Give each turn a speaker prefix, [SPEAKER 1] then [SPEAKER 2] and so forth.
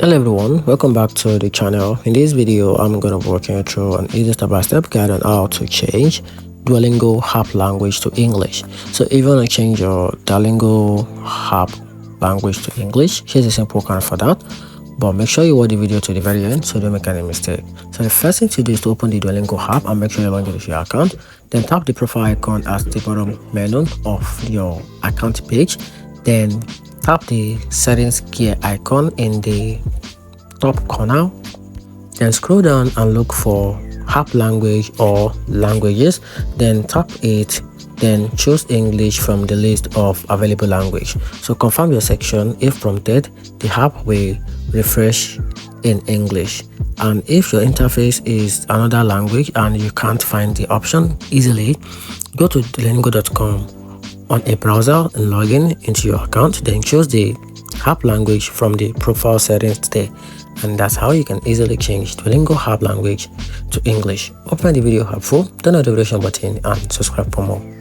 [SPEAKER 1] Hello everyone, welcome back to the channel. In this video I'm going to be walking you through an easy step-by-step guide on how to change Duolingo app language to English. So if you want to change your Duolingo app language to English, here's a simple command for that, but make sure you watch the video to the very end so you don't make any mistake. So the first thing to do is to open the Duolingo app and make sure you log into your account. Then tap the profile icon at the bottom menu of your account page. Then tap the settings gear icon in the top corner. Then scroll down and look for app language or languages. Then tap it. Then choose English from the list of available language. So confirm your section. If prompted, the app will refresh in English. And if your interface is another language and you can't find the option easily, go to Duolingo.com on a browser and log into your account. Then choose the app language from the profile settings there, and that's how you can easily change Duolingo app language to English. Hope you find the video helpful. Turn on the notification button and subscribe for more.